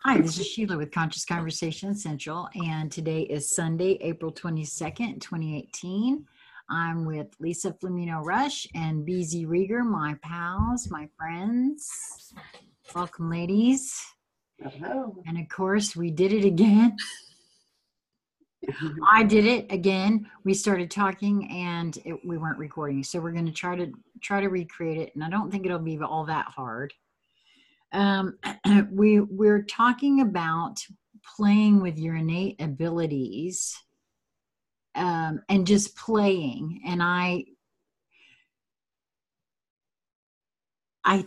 Hi, this is Sheila with Conscious Conversation Essential, and today is Sunday, April 22nd, 2018. I'm with Lisa Flamino Rush and BZ Rieger, my pals, my friends. Welcome, ladies. Hello. And of course, we did it again. I did it again. We started talking and we weren't recording, so we're going to try to recreate it, and I don't think it'll be all that hard. We're talking about playing with your innate abilities, and just playing. And I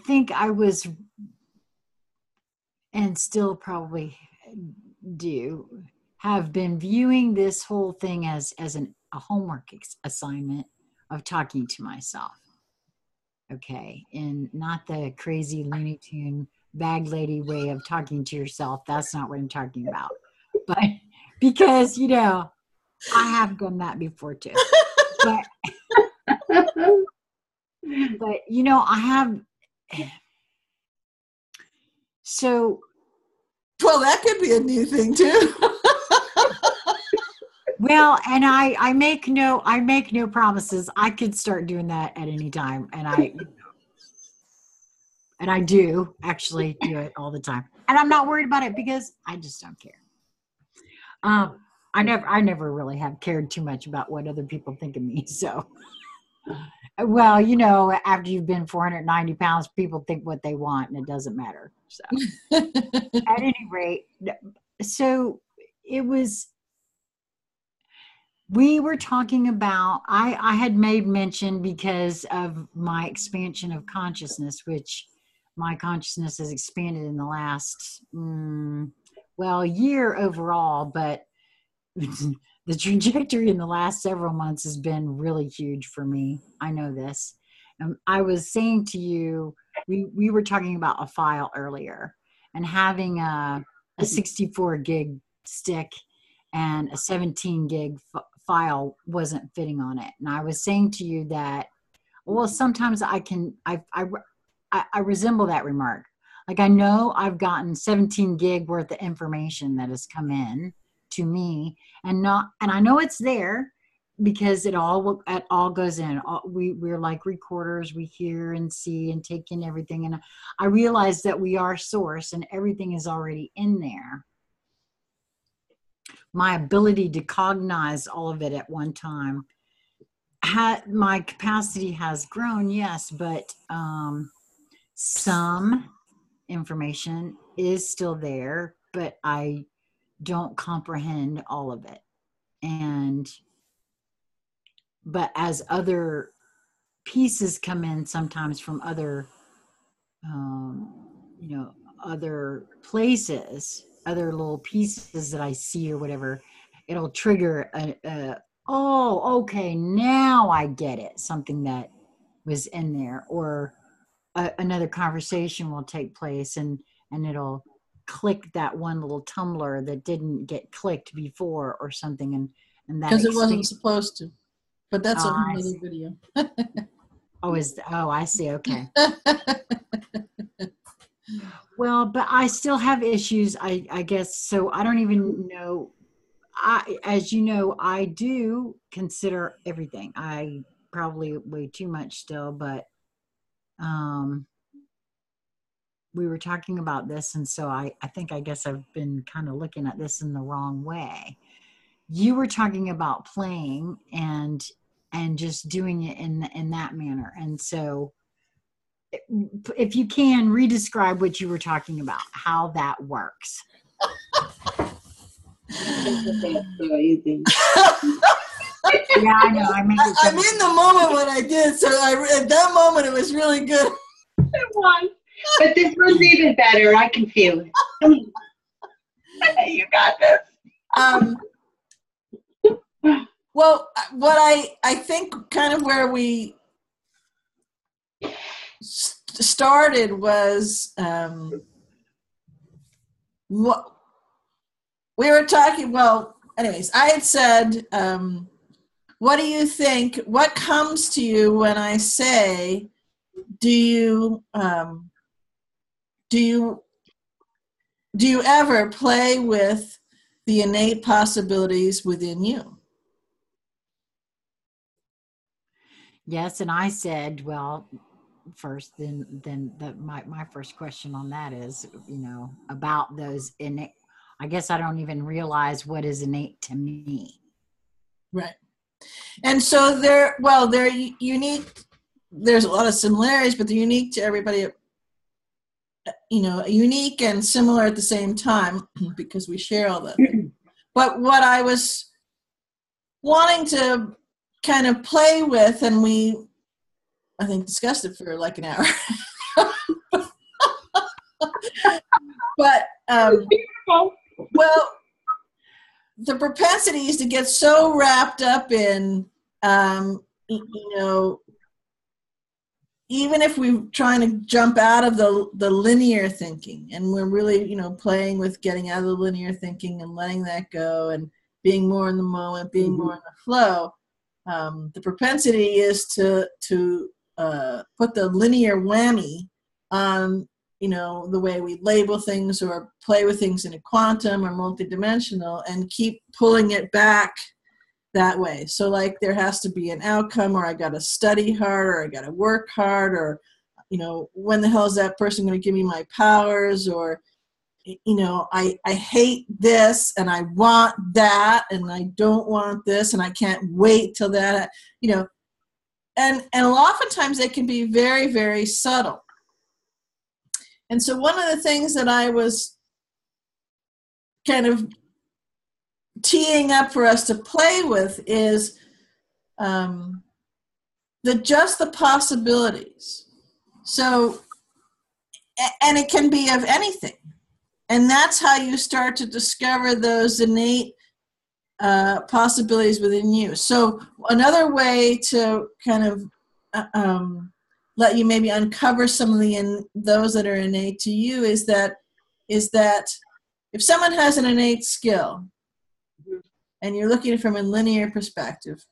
think I was, and still probably do, have been viewing this whole thing as a homework assignment of talking to myself. Okay, and not the crazy Looney Tune bag lady way of talking to yourself. That's not what I'm talking about. But because, I have done that before too. But I have. So. Well, that could be a new thing too. Well, and I make no promises. I could start doing that at any time, and I do actually do it all the time, and I'm not worried about it because I just don't care. I never really have cared too much about what other people think of me. So, well, after you've been 490 pounds, people think what they want, and it doesn't matter. So, at any rate, so it was. We were talking about, I had made mention because of my expansion of consciousness, which my consciousness has expanded in the last, year overall, but the trajectory in the last several months has been really huge for me. I know this. I was saying to you, we were talking about a file earlier, and having a 64 gig stick and a 17 gig file wasn't fitting on it. And I was saying to you that, well, sometimes I resemble that remark. Like, I know I've gotten 17 gig worth of information that has come in to me, and I know it's there because it all goes in. We're like recorders. We hear and see and take in everything. And I realize that we are source and everything is already in there. My ability to cognize all of it at one time, my capacity has grown, yes, but some information is still there, but I don't comprehend all of it. But as other pieces come in, sometimes from other, other places, other little pieces that I see or whatever, it'll trigger oh, okay, now I get it. Something that was in there, or another conversation will take place, and it'll click that one little tumbler that didn't get clicked before or something, and that because it wasn't supposed to. But that's a whole other video. I see. Okay. Well, but I still have issues, I guess. So I don't even know. As you know, I do consider everything. I probably way too much still, but we were talking about this, and so I guess I've been kind of looking at this in the wrong way. You were talking about playing and just doing it in that manner, and so if you can redescribe what you were talking about, how that works. So easy. Yeah, I know. I'm in the moment when I did, so at that moment it was really good. It was, but this one's even better. I can feel it. You got this. Well, what I think kind of where we started was what we were talking. Well, anyways, I had said, what do you think? What comes to you when I say, do you do you ever play with the innate possibilities within you? Yes, and I said, well, first, my first question on that is, about those innate. I guess I don't even realize what is innate to me. Right. And so they're unique. There's a lot of similarities, but they're unique to everybody, unique and similar at the same time because we share all that. But what I was wanting to kind of play with, and I think, discussed it for like an hour. But, well, the propensity is to get so wrapped up in, even if we're trying to jump out of the linear thinking, and we're really, playing with getting out of the linear thinking and letting that go and being more in the moment, being more in the flow, the propensity is to put the linear whammy on, the way we label things or play with things in a quantum or multidimensional, and keep pulling it back that way. So like there has to be an outcome, or I got to study hard, or I got to work hard, or, when the hell is that person going to give me my powers, or, I hate this and I want that and I don't want this and I can't wait till that, and oftentimes they can be very, very subtle. And so one of the things that I was kind of teeing up for us to play with is just the possibilities. So, and it can be of anything. And that's how you start to discover those innate possibilities within you. So another way to kind of let you maybe uncover some of those that are innate to you is that if someone has an innate skill and you're looking at it from a linear perspective,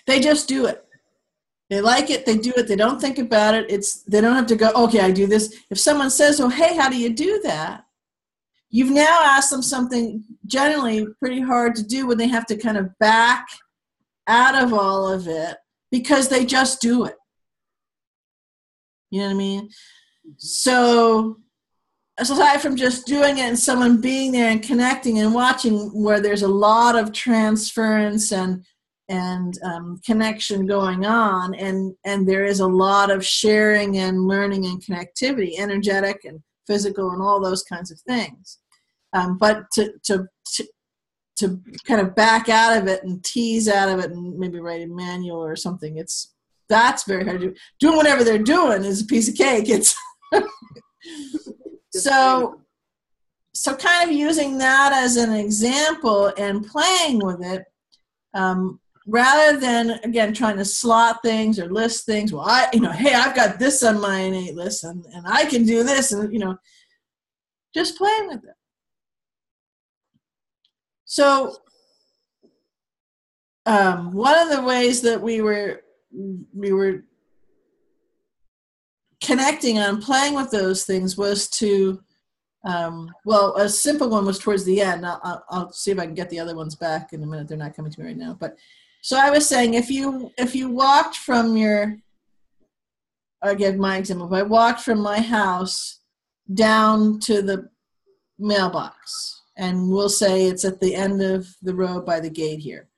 they just do it. They like it, they do it, they don't think about it. They don't have to go, okay, I do this. If someone says, oh, hey, how do you do that? You've now asked them something generally pretty hard to do when they have to kind of back out of all of it because they just do it. You know what I mean? So aside from just doing it and someone being there and connecting and watching, where there's a lot of transference and connection going on, and there is a lot of sharing and learning and connectivity, energetic and physical and all those kinds of things. But to kind of back out of it and tease out of it and maybe write a manual or something, that's very hard to do. Doing whatever they're doing is a piece of cake. It's so kind of using that as an example and playing with it, rather than, again, trying to slot things or list things. Well, hey, I've got this on my innate list and I can do this, and, just playing with it. So one of the ways that we were connecting on playing with those things was to, a simple one was towards the end. I'll see if I can get the other ones back in a minute. They're not coming to me right now. But so I was saying, if you walked from I'll give my example. If I walked from my house down to the mailbox, and we'll say it's at the end of the road by the gate here.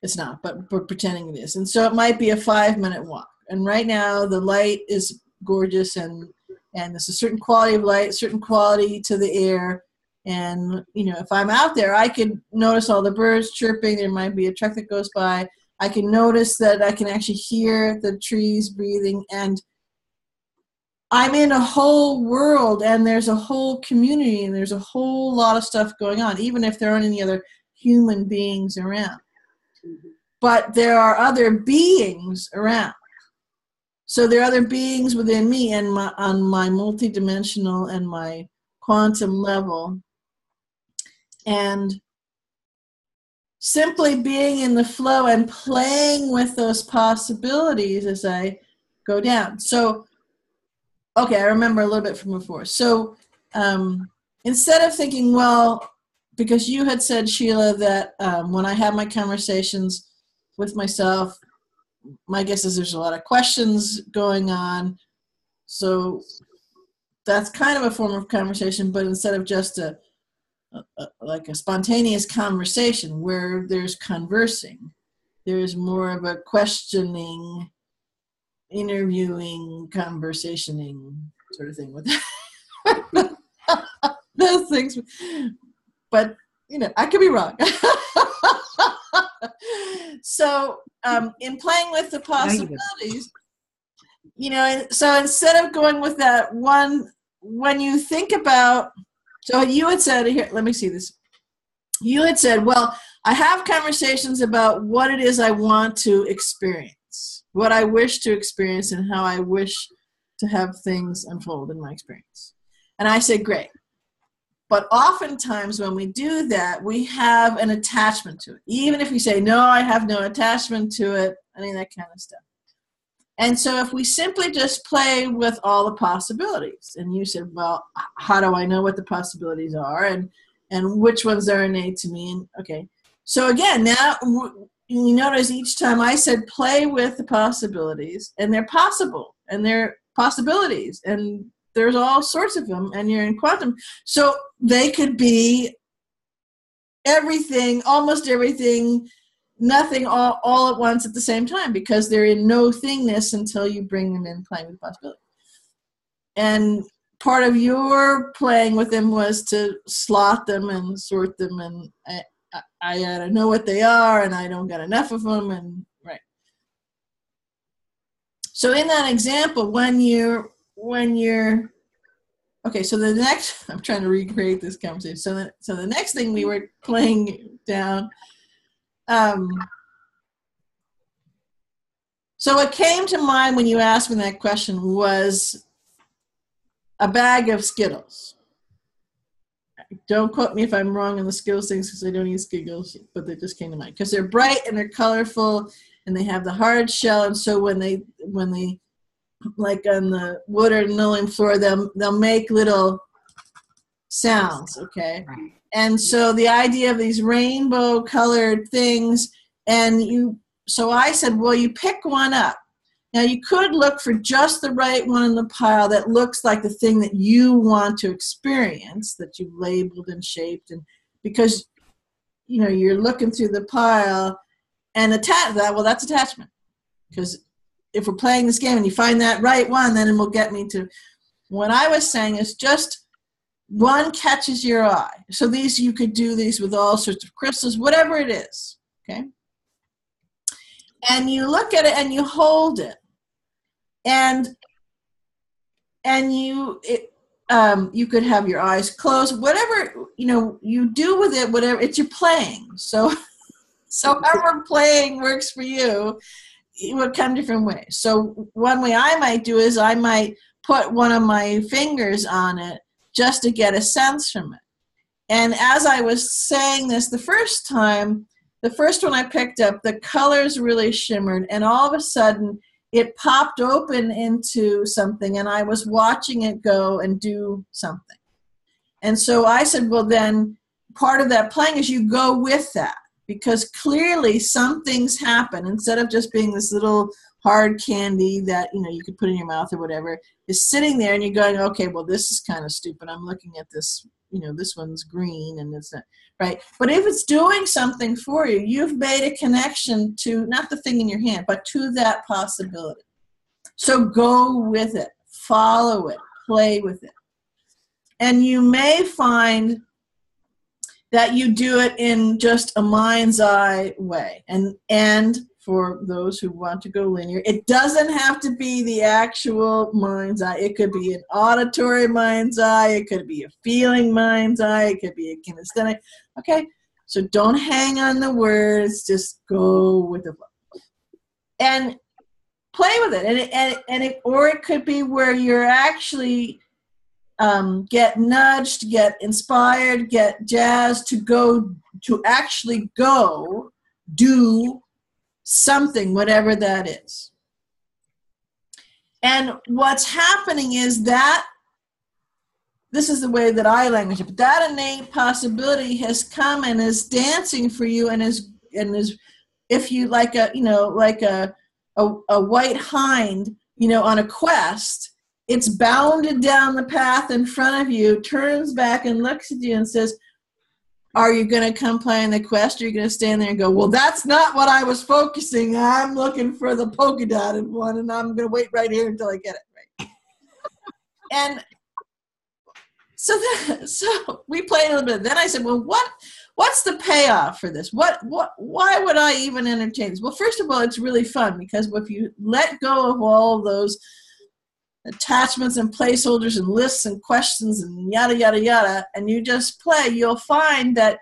It's not, but we're pretending it is. And so it might be a 5-minute walk. And right now the light is gorgeous, and there's a certain quality of light, certain quality to the air. And, if I'm out there, I can notice all the birds chirping. There might be a truck that goes by. I can notice that I can actually hear the trees breathing. And I'm in a whole world, and there's a whole community, and there's a whole lot of stuff going on, even if there aren't any other human beings around. But there are other beings around. So there are other beings within me and on my multidimensional and my quantum level. And simply being in the flow and playing with those possibilities as I go down. So okay, I remember a little bit from before. So instead of thinking, well, because you had said, Sheila, that when I have my conversations with myself, my guess is there's a lot of questions going on. So that's kind of a form of conversation, but instead of just like a spontaneous conversation where there's conversing, there's more of a questioning, interviewing, conversationing sort of thing with those things. But, you know, I could be wrong. So in playing with the possibilities, you know, so instead of going with that one, when you think about, so you had said, here, let me see this. You had said, well, I have conversations about what it is I want to experience, what I wish to experience, and how I wish to have things unfold in my experience. And I said, great. But oftentimes when we do that, we have an attachment to it. Even if we say, no, I have no attachment to it, I mean, that kind of stuff. And so if we simply just play with all the possibilities, and you said, well, how do I know what the possibilities are, and which ones are innate to me? And okay. So again, now you notice each time I said play with the possibilities, and they're possible, and they're possibilities, and there's all sorts of them, and you're in quantum. So they could be everything, almost everything, nothing all at once at the same time, because they're in no thingness until you bring them in playing with possibility. And part of your playing with them was to slot them and sort them, and I gotta know what they are, and I don't got enough of them, and right. So in that example, when you're okay, so the next, I'm trying to recreate this conversation. So the next thing we were playing down, so what came to mind when you asked me that question was a bag of Skittles. Don't quote me if I'm wrong on the Skittles things, because I don't eat Skittles, but they just came to mind. Because they're bright and they're colorful, and they have the hard shell, and so when they like on the wood or linoleum floor, they'll make little sounds, okay? Right. And so the idea of these rainbow colored things, so I said, well, you pick one up. Now you could look for just the right one in the pile that looks like the thing that you want to experience, that you've labeled and shaped, and because you know you're looking through the pile and attach that. Well, that's attachment, because if we're playing this game and you find that right one, then it will get me to what I was saying is just one catches your eye. So these, you could do these with all sorts of crystals, whatever it is, okay? And you look at it and you hold it, and you could have your eyes closed, whatever you do with it, whatever it's your playing. So however playing works for you, it would come different ways. So one way I might do is I might put one of my fingers on it just to get a sense from it. And as I was saying this the first time, the first one I picked up, the colors really shimmered, and all of a sudden it popped open into something, and I was watching it go and do something. And so I said, well, then part of that playing is you go with that, because clearly some things happen. Instead of just being this little hard candy that you could put in your mouth or whatever, is sitting there and you're going, okay, well, this is kind of stupid. I'm looking at this, this one's green and it's not right. But if it's doing something for you, you've made a connection to not the thing in your hand, but to that possibility. So go with it, follow it, play with it. And you may find that you do it in just a mind's eye way. And for those who want to go linear, it doesn't have to be the actual mind's eye. It could be an auditory mind's eye. It could be a feeling mind's eye. It could be a kinesthetic. Okay, so don't hang on the words. Just go with the flow. And play with it. Or it could be where you're actually get nudged, get inspired, get jazzed to actually go do something, whatever that is. And what's happening is that, this is the way that I language it, but that innate possibility has come and is dancing for you, and is if you like a white hind, on a quest, it's bounded down the path in front of you, turns back and looks at you and says, are you going to come play in the quest, or are you going to stand there and go, well, that's not what I was focusing. I'm looking for the polka dotted one, and I'm going to wait right here until I get it right. And so we played a little bit. Then I said, well, what's the payoff for this? Why would I even entertain this? Well, first of all, it's really fun, because if you let go of all those attachments and placeholders and lists and questions and yada, yada, yada, and you just play, you'll find that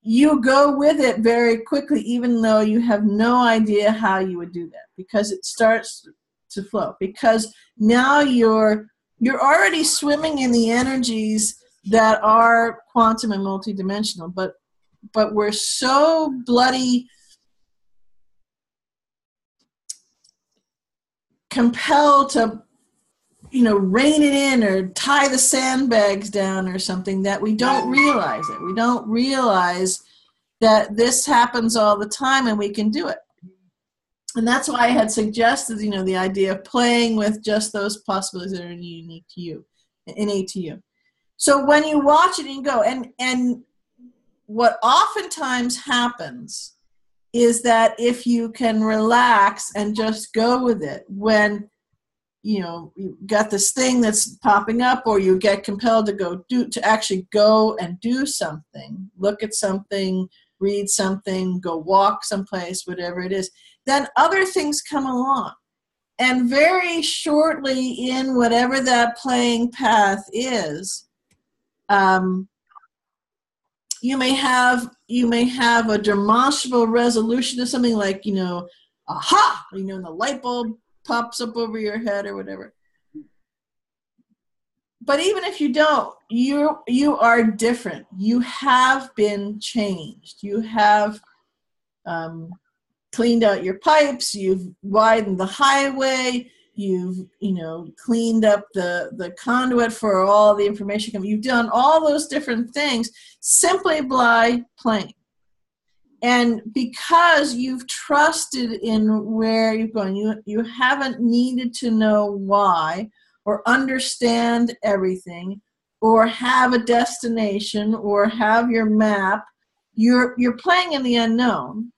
you go with it very quickly, even though you have no idea how you would do that, because it starts to flow. Because now you're already swimming in the energies that are quantum and multidimensional, but we're so bloody compelled to rein it in or tie the sandbags down or something, that we don't realize it. We don't realize that this happens all the time and we can do it. And that's why I had suggested, the idea of playing with just those possibilities that are unique to you, innate to you. So when you watch it and you go, and what oftentimes happens is that if you can relax and just go with it, when you got this thing that's popping up, or you get compelled to actually go and do something, look at something, read something, go walk someplace, whatever it is, then other things come along. And very shortly, in whatever that playing path is, you may have a demonstrable resolution to something, like, aha, and the light bulb pops up over your head or whatever. But even if you don't, you are different. You have been changed. You have cleaned out your pipes. You've widened the highway. You've cleaned up the conduit for all the information coming. You've done all those different things simply by playing. And because you've trusted in where you're going, you haven't needed to know why, or understand everything, or have a destination, or have your map. You're playing in the unknown,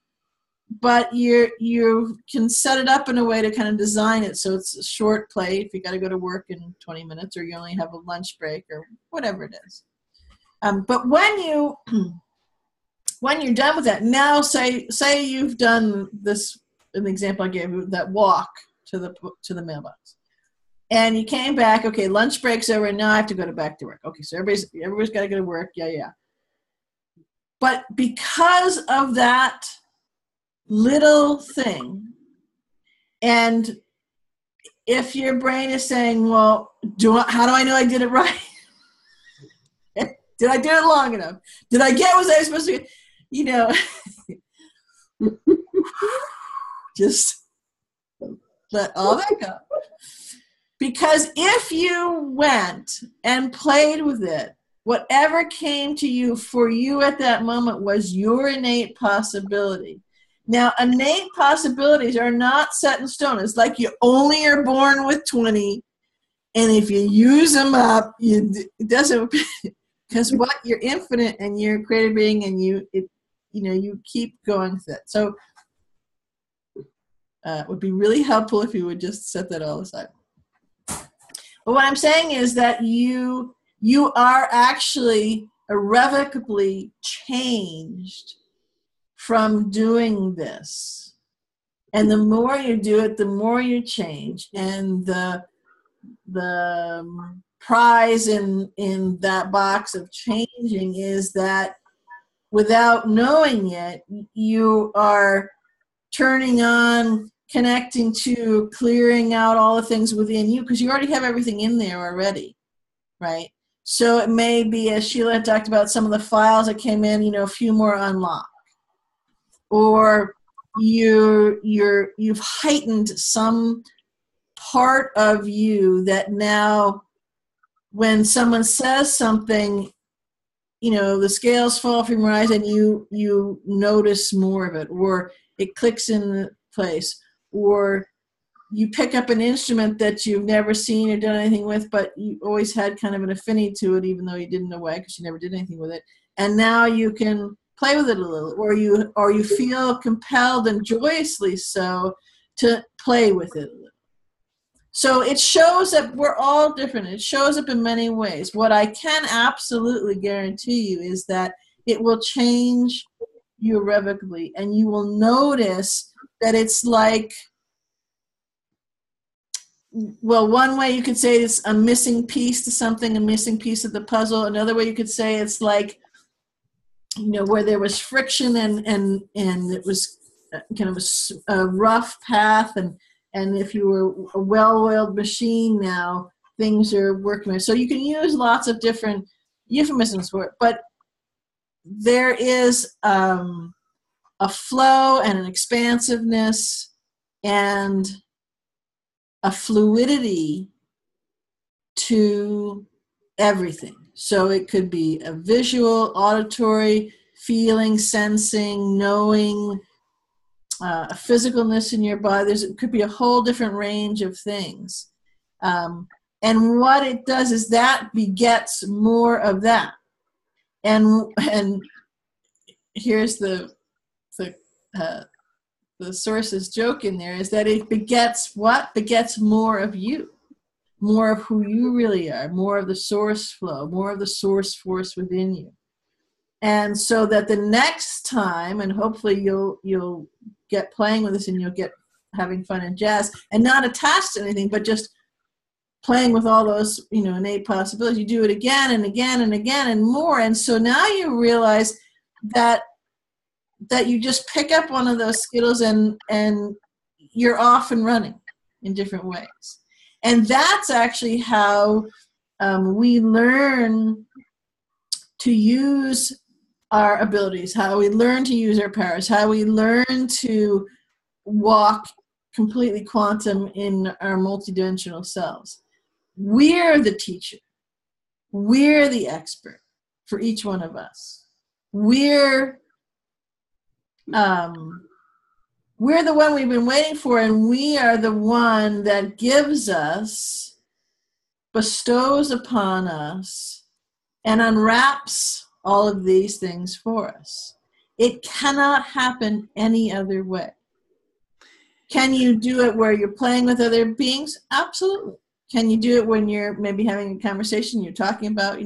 but you can set it up in a way to kind of design it so it's a short play if you got to go to work in 20 minutes, or you only have a lunch break, or whatever it is. But when you're done with that, now say you've done this, an example I gave you, that walk to the mailbox, and you came back, okay, lunch break's over, and now I have to go back to work. Okay, so everybody's got to go to work, yeah. But because of that little thing, and if your brain is saying, well, how do I know I did it right? Did I do it long enough? Did I get what I was supposed to get? Just let all that go. Because if you went and played with it, whatever came to you for you at that moment was your innate possibility. Now, innate possibilities are not set in stone. It's like you only are born with 20, and if you use them up, it doesn't, because you're infinite and you're a creative being, and you keep going with it. So it would be really helpful if you would just set that all aside. But what I'm saying is that you are actually irrevocably changed from doing this. And the more you do it, the more you change. And the prize in that box of changing is that without knowing it, you are turning on, connecting to, clearing out all the things within you, because you already have everything in there already, right? So it may be, as Sheila had talked about, some of the files that came in, a few more unlocked. Or you've heightened some part of you that now when someone says something, the scales fall from your eyes and you notice more of it, or it clicks in place, or you pick up an instrument that you've never seen or done anything with, but you always had kind of an affinity to it, even though you didn't know why, because you never did anything with it. And now you can play with it a little, or you feel compelled, and joyously so, to play with it a little. So it shows that we're all different. It shows up in many ways. What I can absolutely guarantee you is that it will change you irrevocably, and you will notice that it's like, well, one way you could say it's a missing piece to something, a missing piece of the puzzle. Another way you could say it's like, where there was friction and it was kind of a rough path, and if you were a well-oiled machine now, things are working. So you can use lots of different euphemisms for it, but there is a flow and an expansiveness and a fluidity to everything. So it could be a visual, auditory, feeling, sensing, knowing, a physicalness in your body. It could be a whole different range of things. And what it does is that begets more of that. And here's the source's joke in there, is that it begets what? Begets more of you, more of who you really are, more of the source flow, more of the source force within you. And so that the next time, and hopefully you'll get playing with this and you'll get having fun in jazz, and not attached to anything, but just playing with all those, innate possibilities. You do it again and again and again and more. And so now you realize that you just pick up one of those skittles and you're off and running in different ways. And that's actually how we learn to use our abilities, how we learn to use our powers, how we learn to walk completely quantum in our multidimensional selves. We're the teacher. We're the expert for each one of us. We're the one we've been waiting for, and we are the one that gives us, bestows upon us, and unwraps all of these things for us. It cannot happen any other way. Can you do it where you're playing with other beings? Absolutely. Can you do it when you're maybe having a conversation, you're talking about,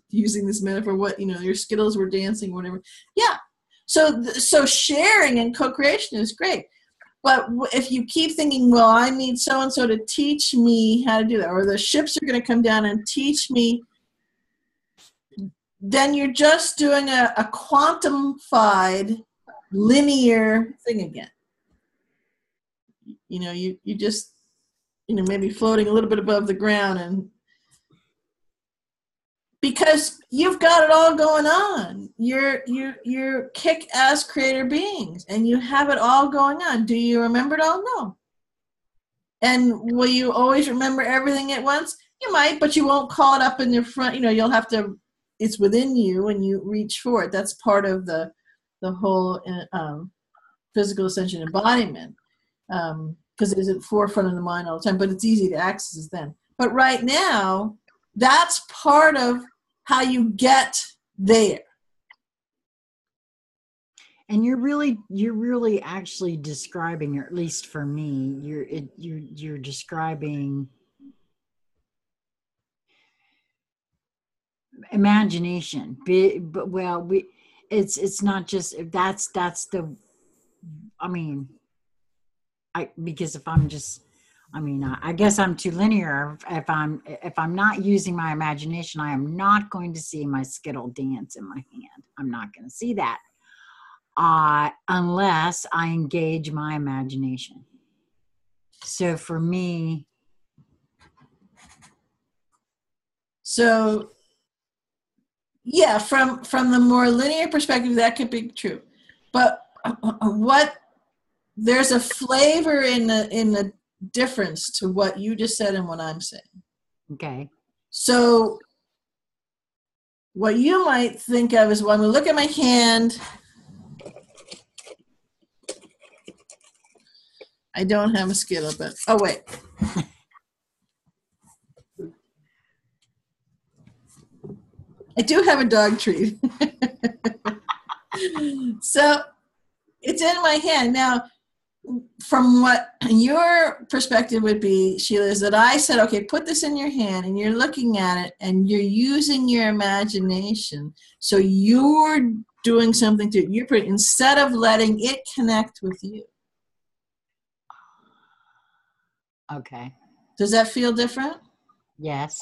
using this metaphor, what, your skittles were dancing, whatever. Yeah. So sharing and co-creation is great. But if you keep thinking, well, I need so-and-so to teach me how to do that, or the ships are going to come down and teach me, then you're just doing a quantified, linear thing again. You just, maybe floating a little bit above the ground, and because you've got it all going on. You're kick-ass creator beings, and you have it all going on. Do you remember it all? No. And will you always remember everything at once? You might, but you won't call it up in your front. You'll have to, it's within you and you reach for it. That's part of the whole physical ascension embodiment, because it is at the forefront of the mind all the time, but it's easy to access then. But right now, that's part of how you get there. And you're really actually describing, or at least for me, you're describing imagination. But it's not just that's the. Because if I'm just, I guess I'm too linear. If I'm not using my imagination, I am not going to see my skittle dance in my hand. I'm not going to see that unless I engage my imagination. So for me, yeah, from the more linear perspective, that could be true, but there's a flavor in the difference to what you just said and what I'm saying. Okay. So what you might think of is, when we look at my hand, I don't have a Skittle, but, oh wait. I do have a dog treat. So it's in my hand. Now, from what your perspective would be, Sheila, is that I said, okay, put this in your hand, and you're looking at it and you're using your imagination. So you're doing something to it. You're putting, instead of letting it connect with you. Okay. Does that feel different? Yes.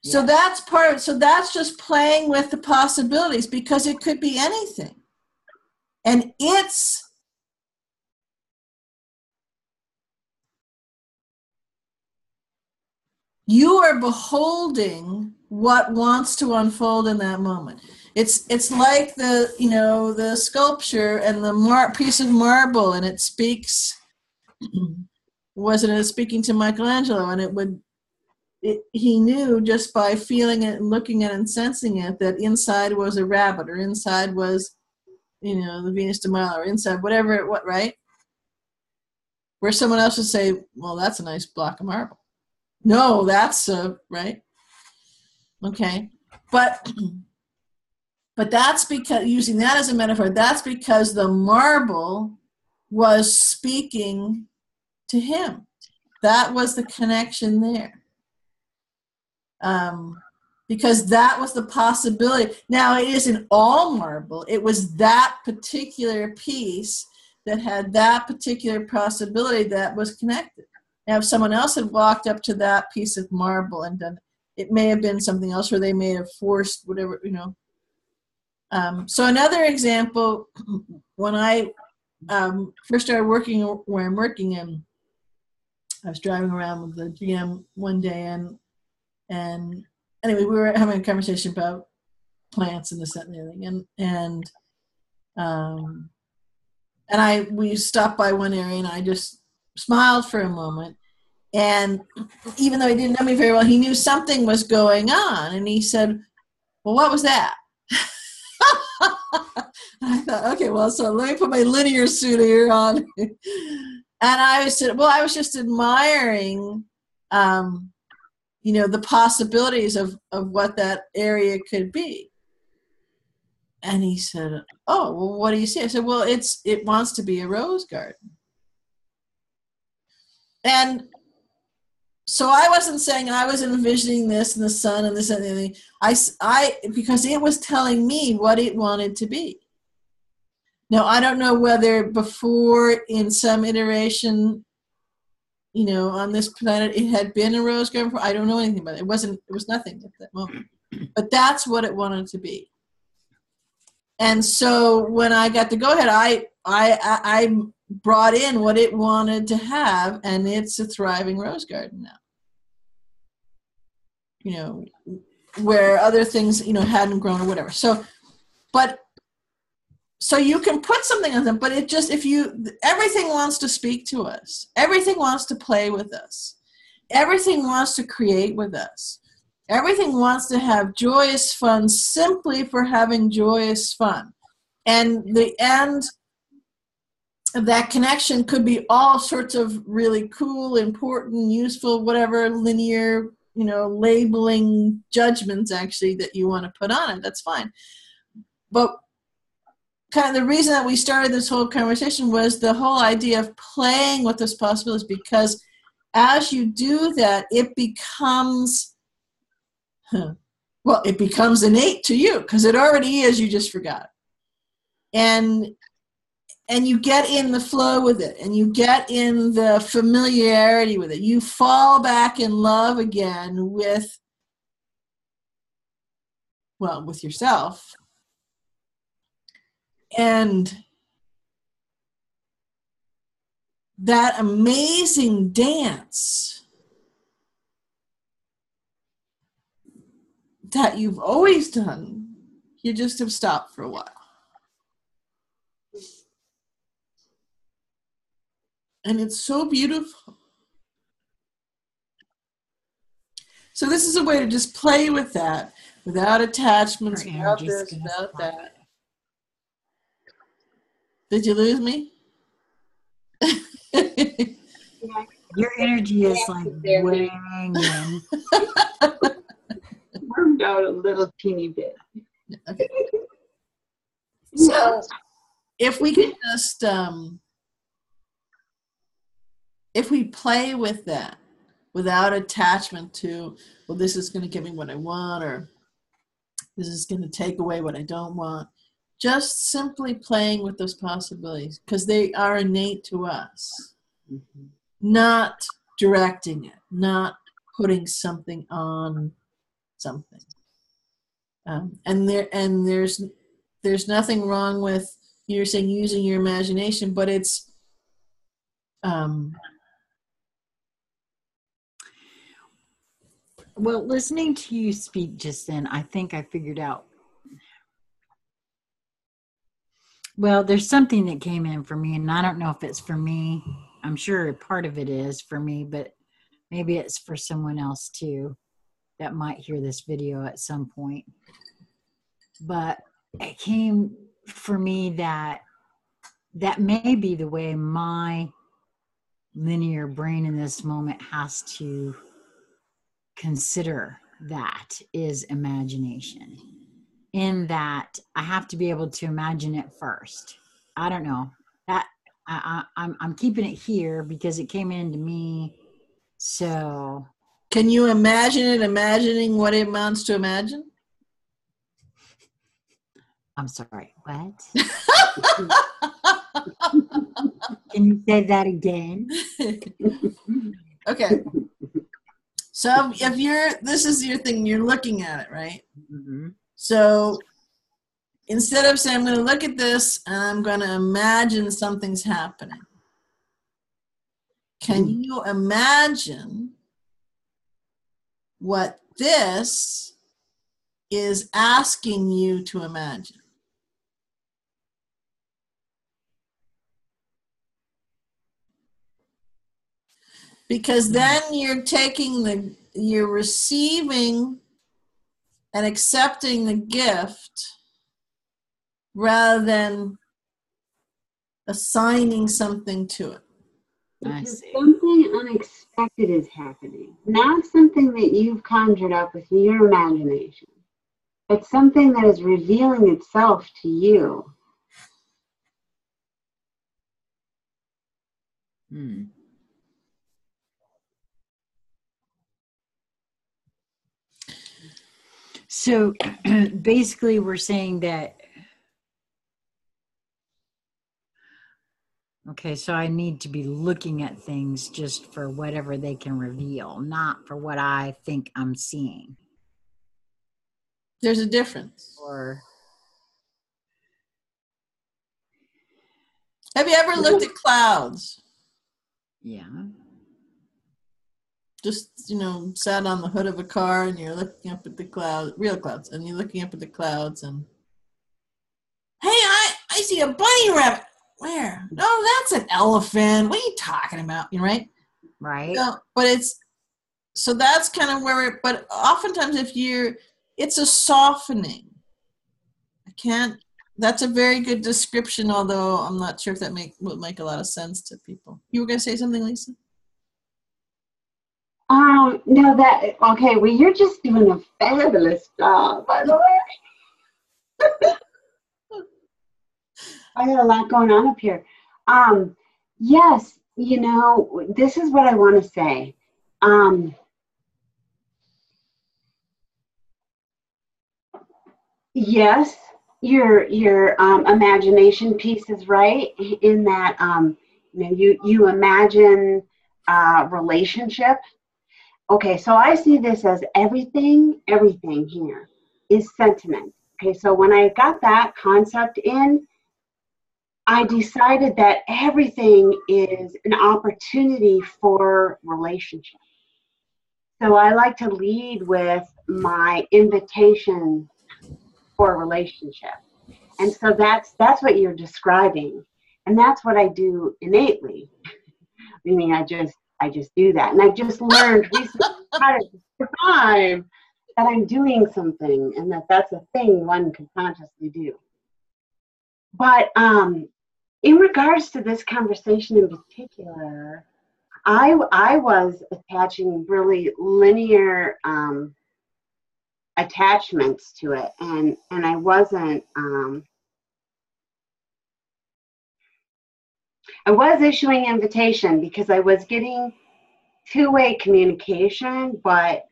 So that's part of it. So that's just playing with the possibilities, because it could be anything. And you are beholding what wants to unfold in that moment. It's like the sculpture and the piece of marble, and it speaks. Wasn't it speaking to Michelangelo? And he knew just by feeling it and looking at it and sensing it that inside was a rabbit, or inside was, the Venus de Milo, or inside whatever it was, right? Where someone else would say, well, that's a nice block of marble. No, that's right. Okay. But that's because, using that as a metaphor, that's because the marble was speaking to him. That was the connection there. Because that was the possibility. Now, it isn't all marble. It was that particular piece that had that particular possibility that was connected. Now, if someone else had walked up to that piece of marble and done, it may have been something else, or they may have forced whatever, So another example, when I first started working where I'm working in, I was driving around with the GM one day, and anyway, we were having a conversation about plants and this, that, and the other thing, and we stopped by one area, and I just smiled for a moment. And even though he didn't know me very well, he knew something was going on, and he said, "Well, what was that?" I thought, okay, well, so let me put my linear suit here on, and I was just admiring, the possibilities of what that area could be. And he said, "Oh, well, what do you see?" I said, "Well, it wants to be a rose garden." And so I wasn't saying I was envisioning this and the sun and this and the other thing. I because it was telling me what it wanted to be. Now, I don't know whether before, in some iteration, on this planet, it had been a rose garden. I don't know anything about it. It was nothing at that moment. But that's what it wanted to be. And so when I got the go-ahead, I brought in what it wanted to have, and it's a thriving rose garden now. Where other things, hadn't grown or whatever. So you can put something on them, but everything wants to speak to us. Everything wants to play with us. Everything wants to create with us. Everything wants to have joyous fun simply for having joyous fun. And the end of that connection could be all sorts of really cool, important, useful, whatever linear, labeling judgments actually that you want to put on it. That's fine. But kind of the reason that we started this whole conversation was the whole idea of playing with those possibilities, because as you do that, it becomes, it becomes innate to you, because it already is, you just forgot. And you get in the flow with it, and you get in the familiarity with it. You fall back in love again with yourself. And that amazing dance that you've always done, you just have stopped for a while. And it's so beautiful. So this is a way to just play with that without attachments, without this, without that. Did you lose me? Your energy is like weighing in. Warmed out a little teeny bit. Okay. So if we can just, if we play with that without attachment to, well, this is going to give me what I want, or this is going to take away what I don't want, just simply playing with those possibilities, because they are innate to us. Mm-hmm. Not directing it, not putting something on something. And there's nothing wrong with, you're saying, using your imagination, but it's well, listening to you speak just then, I think I figured out. Well, there's something that came in for me, and I don't know if it's for me. I'm sure part of it is for me, but maybe it's for someone else too that might hear this video at some point. But it came for me that may be the way my linear brain in this moment has to consider that is imagination. In that I have to be able to imagine it first. I don't know. That I'm keeping it here because it came into me. So can you imagine it imagining what it amounts to imagine? I'm sorry, what? Can you say that again? Okay. So if this is your thing, you're looking at it, right? Mm-hmm. So instead of saying, I'm going to look at this and I'm going to imagine something's happening, can you imagine what this is asking you to imagine? Because then you're receiving and accepting the gift rather than assigning something to it. Because something unexpected is happening. Not something that you've conjured up with your imagination. It's something that is revealing itself to you. Hmm. So basically we're saying that, okay, so I need to be looking at things just for whatever they can reveal, not for what I think I'm seeing. There's a difference. Or have you ever looked at clouds? Yeah. Just, sat on the hood of a car and you're looking up at the clouds, real clouds, and you're looking up at the clouds and, hey, I see a bunny rabbit. Where? No, that's an elephant. What are you talking about? Right? Right. But so that's kind of where but oftentimes it's a softening. That's a very good description, although I'm not sure if that will make a lot of sense to people. You were going to say something, Lisa? No, okay, well, you're just doing a fabulous job, by the way. I got a lot going on up here. Yes, this is what I want to say. Yes, your imagination piece is right in that you imagine relationship. Okay, so I see this as everything here is sentiment. Okay, so when I got that concept in, I decided that everything is an opportunity for relationship. So I like to lead with my invitation for a relationship. And so that's what you're describing. And that's what I do innately. meaning I just do that. And I've just learned recently how to describe that I'm doing something and that that's a thing one can consciously do. But in regards to this conversation in particular, I was attaching really linear attachments to it, and I wasn't. I was issuing invitation because I was getting two-way communication, but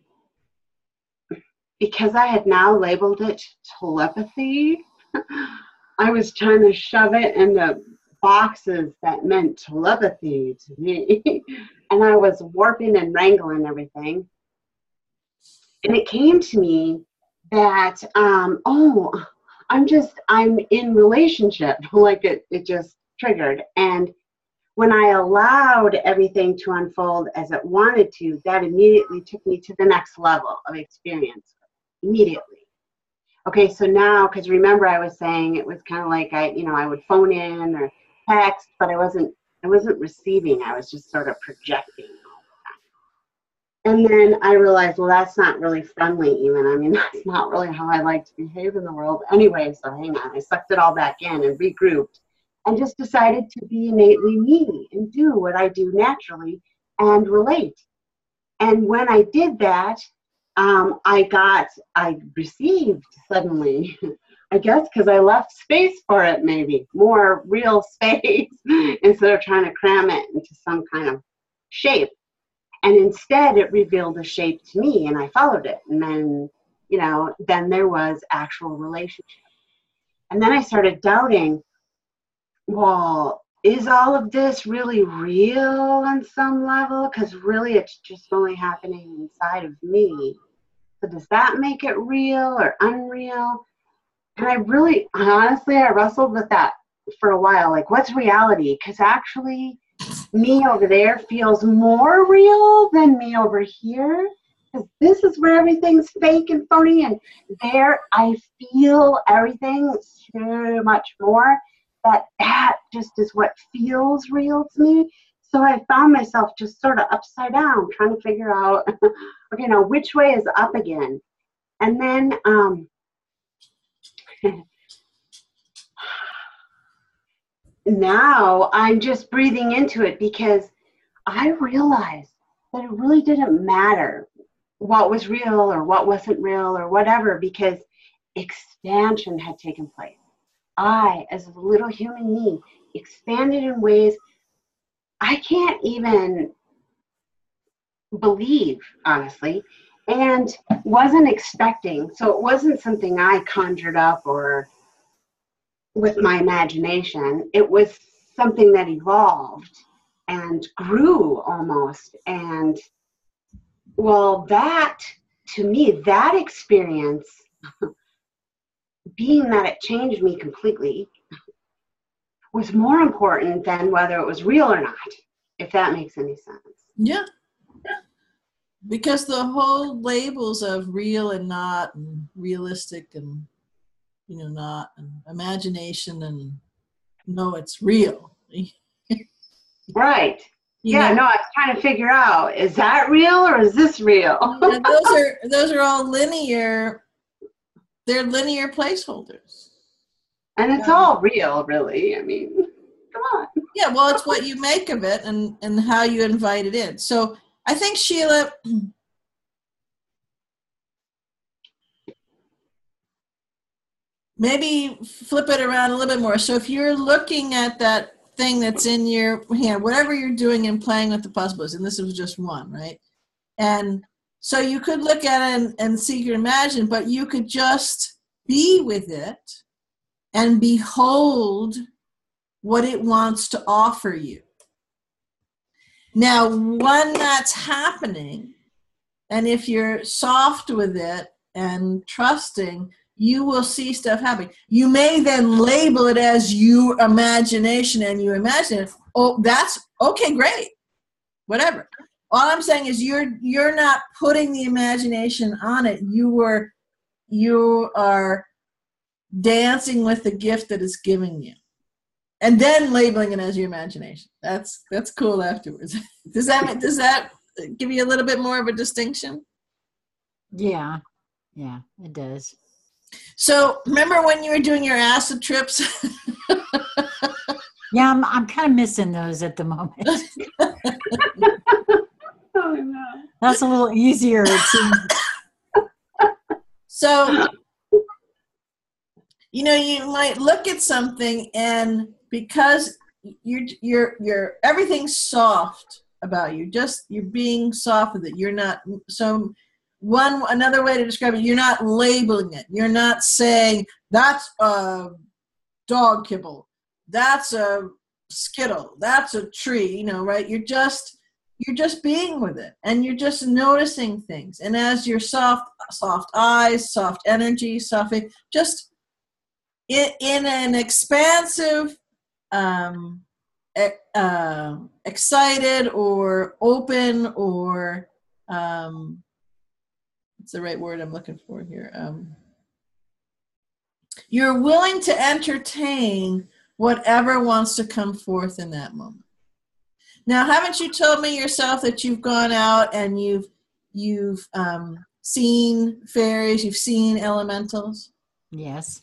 because I had now labeled it telepathy, I was trying to shove it into boxes that meant telepathy to me. And I was warping and wrangling everything. And it came to me that, I'm in relationship, like it just triggered. And when I allowed everything to unfold as it wanted to, that immediately took me to the next level of experience, immediately. Okay, so now, because remember I was saying it was kind of like I would phone in or text, but I wasn't receiving. I was just sort of projecting all the time. And then I realized, well, that's not really friendly even. I mean, that's not really how I like to behave in the world anyway, so hang on. I sucked it all back in and regrouped and just decided to be innately me and do what I do naturally and relate. And when I did that, I received suddenly, I guess because I left space for it, maybe more real space instead of trying to cram it into some kind of shape. And instead it revealed a shape to me and I followed it. And then, then there was actual relationship. And then I started doubting, well, is all of this really real on some level? Because really it's just only happening inside of me. So does that make it real or unreal? And I wrestled with that for a while. Like, what's reality? Because actually, me over there feels more real than me over here. Because this is where everything's fake and phony. And there, I feel everything so much more. That just is what feels real to me. So I found myself just sort of upside down, trying to figure out, okay, now which way is up again? And then now I'm just breathing into it because I realized that it really didn't matter what was real or what wasn't real or whatever, because expansion had taken place. I, as a little human me, expanded in ways I can't even believe, honestly, and wasn't expecting. So it wasn't something I conjured up or with my imagination. It was something that evolved and grew almost. And well, that, to me, that experience, being that it changed me completely, was more important than whether it was real or not, if that makes any sense. Yeah. Because the whole labels of real and not, and realistic and, not, and imagination and no, it's real. Right. Yeah, no, I was trying to figure out, is that real or is this real? And those are all linear, they're linear placeholders. And it's all real, really. I mean, come on. Yeah, well, it's what you make of it and how you invite it in. So I think, Sheila, maybe flip it around a little bit more. So if you're looking at that thing that's in your hand, whatever you're doing and playing with the possibilities, and this was just one, right? And so you could look at it and see, you can imagine, but you could just be with it and behold what it wants to offer you. Now, when that's happening, and if you're soft with it and trusting, you will see stuff happening. You may then label it as your imagination, and you imagine it. Oh, that's okay, great, whatever. All I'm saying is you're not putting the imagination on it. You are dancing with the gift that it's giving you. and then labeling it as your imagination. That's cool afterwards. Does that give you a little bit more of a distinction? Yeah, it does. So remember when you were doing your acid trips? Yeah, I'm kind of missing those at the moment. Oh, no. That's a little easier to. So, you know, you might look at something, and because you're everything's soft about you, just you're being soft with it. You're not so. Another way to describe it, you're not labeling it. You're not saying that's a dog kibble, that's a skittle, that's a tree, you know, right? You're just being with it, and you're just noticing things. And as your soft eyes, soft energy, just in an expansive, excited or open or what's the right word I'm looking for here? You're willing to entertain whatever wants to come forth in that moment. Now, haven't you told me yourself that you've gone out and you've seen fairies, you've seen elementals? Yes.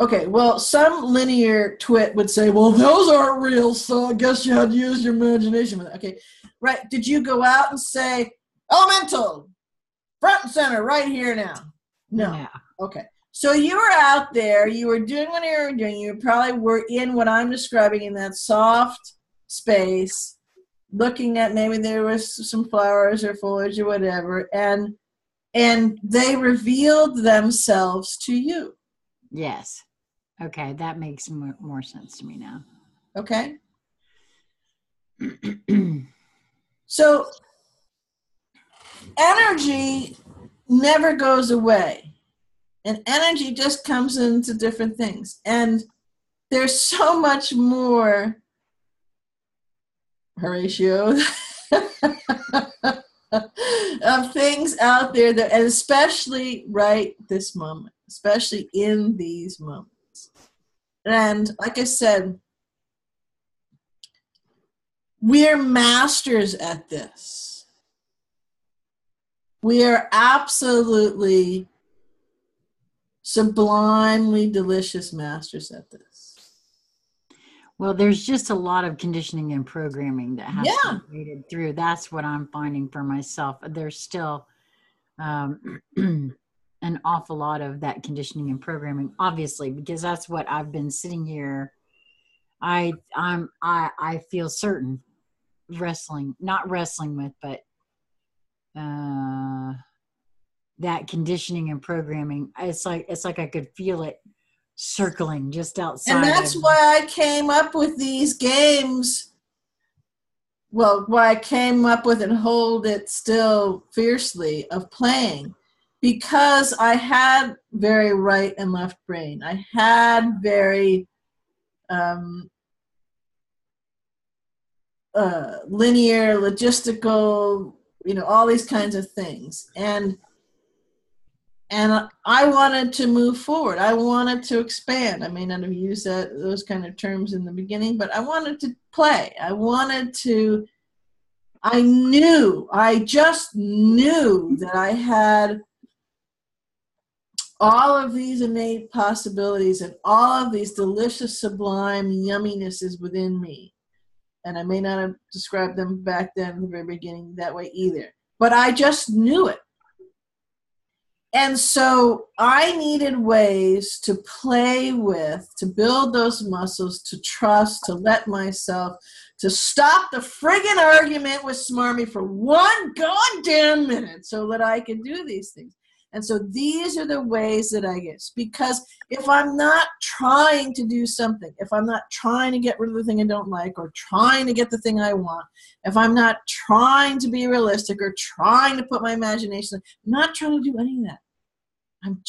Okay, well, some linear twit would say, well, those aren't real, so I guess you had to use your imagination. Okay, right. Did you go out and say, elemental, front and center, right here now? No. Okay. So you were out there, you were doing what you were doing, you probably were in what I'm describing in that soft space, looking at maybe there was some flowers or foliage or whatever, and they revealed themselves to you. Yes. Okay, that makes more sense to me now. Okay. So energy never goes away. And energy just comes into different things. And there's so much more, Horatio, of things out there that, and especially right this moment, especially in these moments. And like I said, we're masters at this. We are absolutely sublimely delicious masters at this. Well, there's just a lot of conditioning and programming that has to be waded through. That's what I'm finding for myself. There's still an awful lot of that conditioning and programming, obviously, because that's what I've been sitting here. I feel certain not wrestling with, but that conditioning and programming. It's like I could feel it circling just outside. And that's why I came up with these games. Well, why I came up with and hold it still fiercely of playing, because I had very right and left brain. I had very linear, logistical, you know, all these kinds of things. And I wanted to move forward. I wanted to expand. I may not have used those kind of terms in the beginning, but I wanted to play. I just knew that I had all of these innate possibilities and all of these delicious, sublime yumminesses within me. And I may not have described them back then in the very beginning that way either. But I just knew it. And so I needed ways to play with, to build those muscles, to trust, to let myself, to stop the friggin' argument with Smarmy for one goddamn minute so that I could do these things. And so these are the ways that I guess, because if I'm not trying to do something, if I'm not trying to get rid of the thing I don't like or trying to get the thing I want, if I'm not trying to be realistic or trying to put my imagination, I'm not trying to do any of that. I'm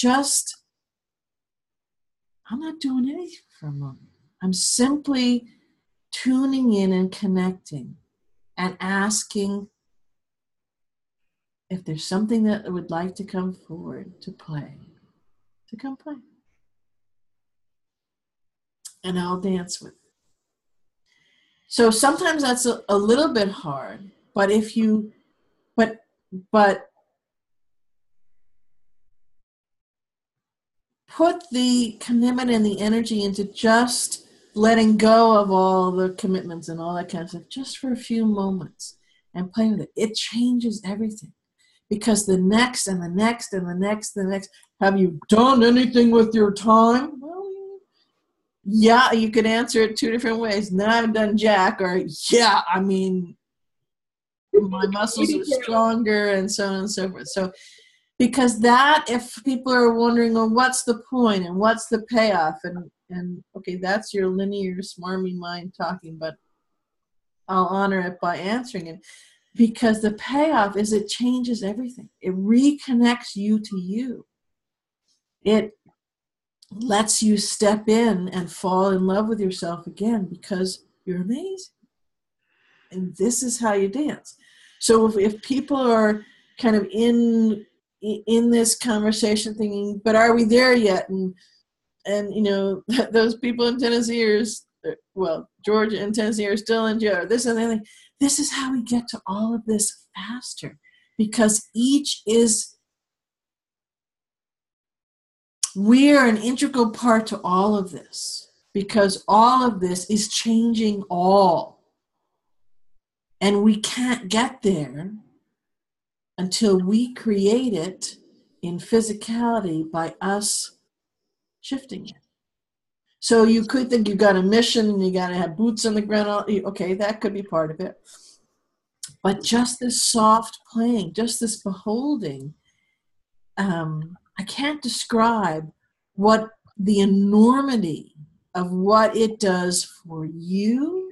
not doing anything for a moment. I'm simply tuning in and connecting and asking if there's something that would like to come forward to play, to come play. and I'll dance with it. So sometimes that's a little bit hard, but if you, but put the commitment and the energy into just letting go of all the commitments and all that kind of stuff, just for a few moments, and playing with it. It changes everything. Because the next and the next and the next and the next, have you done anything with your time? Well, yeah, you could answer it two different ways. No, I haven't done jack, or yeah, I mean, my muscles are stronger, and so on and so forth. So, because that, if people are wondering, well, what's the point and what's the payoff? And okay, that's your linear, smarmy mind talking, but I'll honor it by answering it. Because the payoff is it changes everything. It reconnects you to you. It lets you step in and fall in love with yourself again because you're amazing. And this is how you dance. So if people are kind of in this conversation thinking, but are we there yet? And you know, those people in Tennessee Georgia and Tennessee are still in jail. This and that. This is how we get to all of this faster, because we're an integral part to all of this, because all of this is changing all. And we can't get there until we create it in physicality by us shifting it. So you could think you've got a mission and you got to have boots on the ground. Okay, that could be part of it. But just this soft playing, just this beholding, I can't describe what the enormity of what it does for you,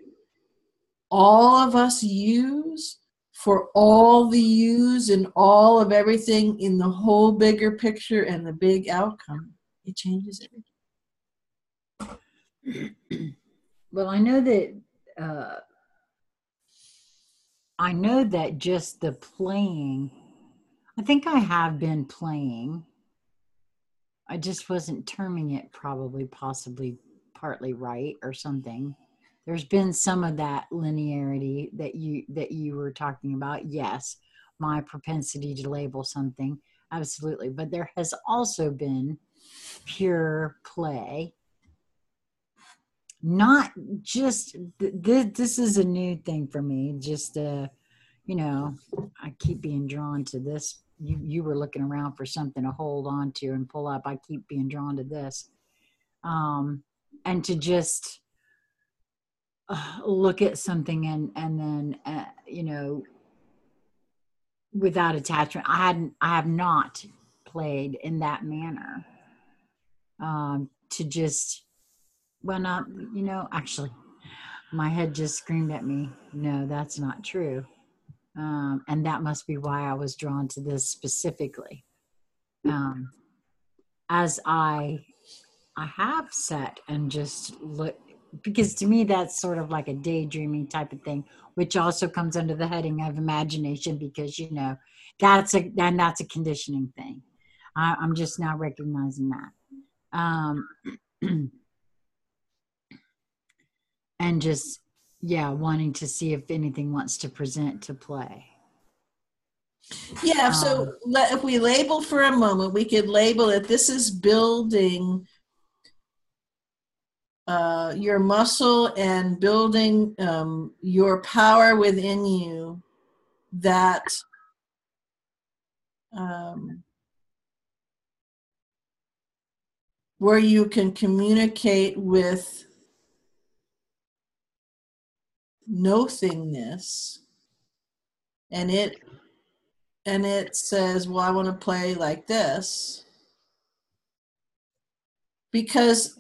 all of us yous, for all the yous and all of everything in the whole bigger picture and the big outcome. It changes everything. Well, I know that just the playing, I think I have been playing. I just wasn't terming it possibly partly right or something. There's been some of that linearity that you were talking about. Yes, my propensity to label something, absolutely. But there has also been pure play. Not just this is a new thing for me. Just you know, I keep being drawn to this. You were looking around for something to hold on to and pull up. I keep being drawn to this, and to just look at something and then you know, without attachment. I have not played in that manner. To just, well, not, you know, actually, my head just screamed at me, no, that's not true. And that must be why I was drawn to this specifically. As I have sat and just looked, because to me that's sort of like a daydreaming type of thing, which also comes under the heading of imagination, because you know that's a conditioning thing. I'm just now recognizing that, and just wanting to see if anything wants to present to play. Yeah, so if we label for a moment, we could label it, this is building your muscle and building your power within you, that where you can communicate with nothingness, and it says, well, I want to play like this, because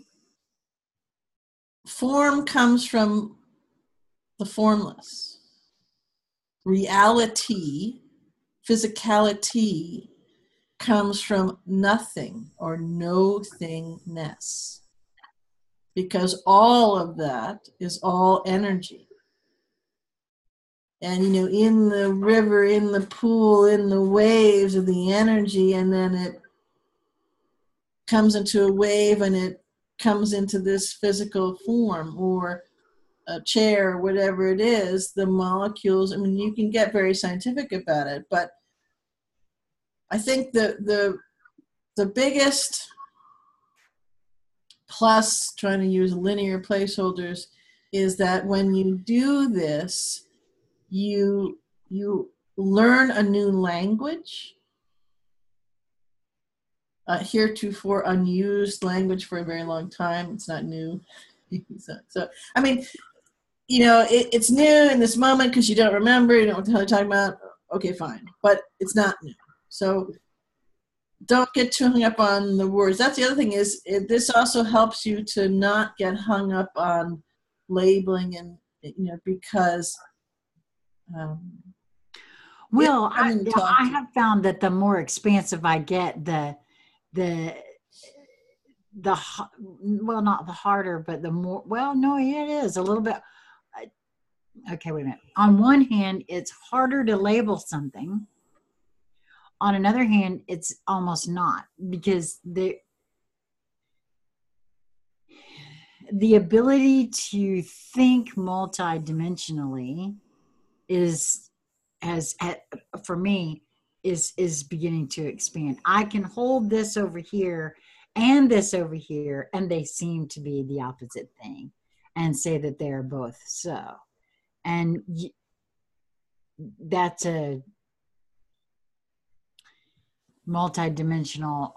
form comes from the formless. Reality, physicality, comes from nothing or no-thingness, because all of that is all energy. And, you know, in the river, in the pool, in the waves of the energy, and then it comes into a wave and it comes into this physical form, or a chair, or whatever it is, the molecules, I mean, you can get very scientific about it, but I think the biggest plus trying to use linear placeholders is that when you do this, you learn a new language, heretofore unused language for a very long time. It's not new. So I mean, it's new in this moment because you don't remember, you don't know what the hell you're talking about. Okay, fine. But it's not new. So don't get too hung up on the words. That's the other thing is this also helps you to not get hung up on labeling and, because well, I have found that the more expansive I get, the well, not the harder, but the more, well, no, it is a little bit. Okay, wait a minute. On one hand, it's harder to label something. On another hand, it's almost not, because the ability to think multidimensionally for me is beginning to expand. I can hold this over here and this over here, and they seem to be the opposite thing, and say that they're both so. And that's a multidimensional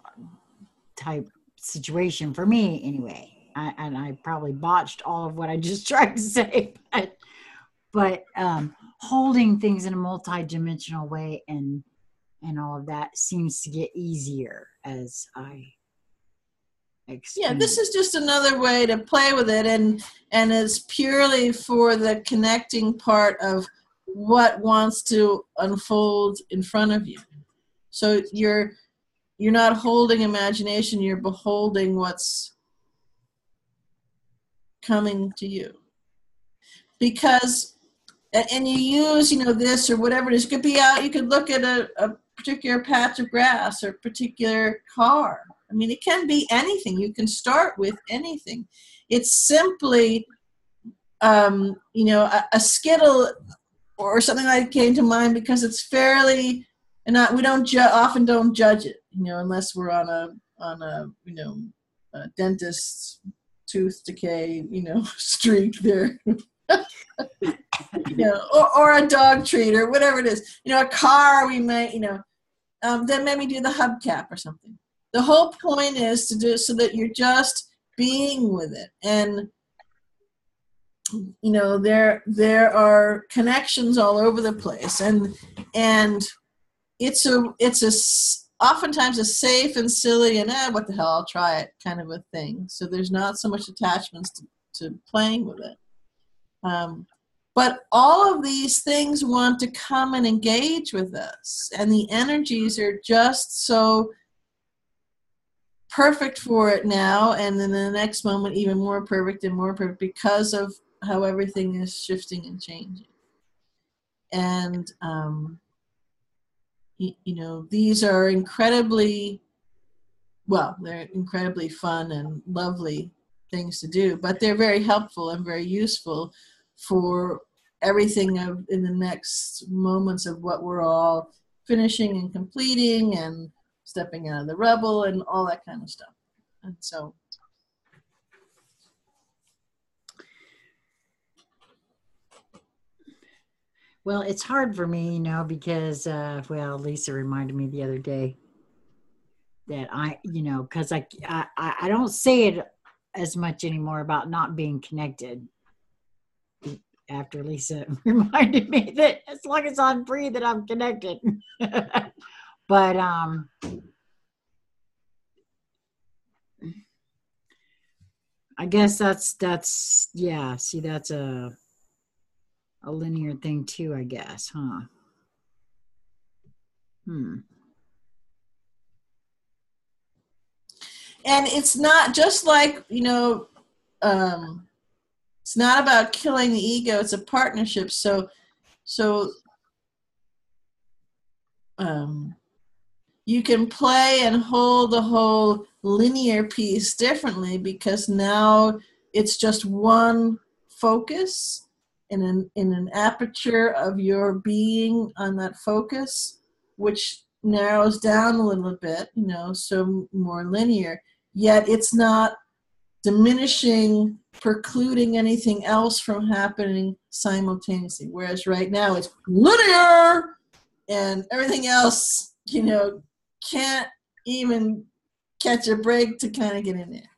type situation for me anyway. And I probably botched all of what I just tried to say, but holding things in a multidimensional way and all of that seems to get easier as I expand. Yeah, this is just another way to play with it, and it's purely for the connecting part of what wants to unfold in front of you. So you're not holding imagination, you're beholding what's coming to you. Because, and you use, this or whatever it is, it could be out, you could look at a particular patch of grass or a particular car. I mean, it can be anything. You can start with anything. It's simply, a skittle or something like came to mind because it's fairly, and we often don't judge it, unless we're on a dentist's tooth decay, streak there. Or a dog treat or whatever it is. A car we may, then maybe do the hubcap or something. The whole point is to do it so that you're just being with it. And, there are connections all over the place. And it's oftentimes a safe and silly and what the hell, I'll try it kind of a thing. So there's not so much attachments to playing with it. But all of these things want to come and engage with us, and the energies are just so perfect for it now, and in the next moment even more perfect and more perfect because of how everything is shifting and changing. And these are incredibly fun and lovely things to do, but they're very helpful and very useful for everything in the next moments of what we're all finishing and completing and stepping out of the rubble and all that kind of stuff. And so well, it's hard for me, because Lisa reminded me the other day that because I don't say it as much anymore about not being connected, after Lisa reminded me that as long as I'm free that I'm connected. But I guess that's yeah, see, that's a linear thing too, I guess, huh? And it's not just like, it's not about killing the ego, it's a partnership. So you can play and hold the whole linear piece differently, because now it's just one focus in an aperture of your being on that focus, which narrows down a little bit, so more linear, yet it's not diminishing, precluding anything else from happening simultaneously. Whereas right now it's linear and everything else, can't even catch a break to kind of get in there.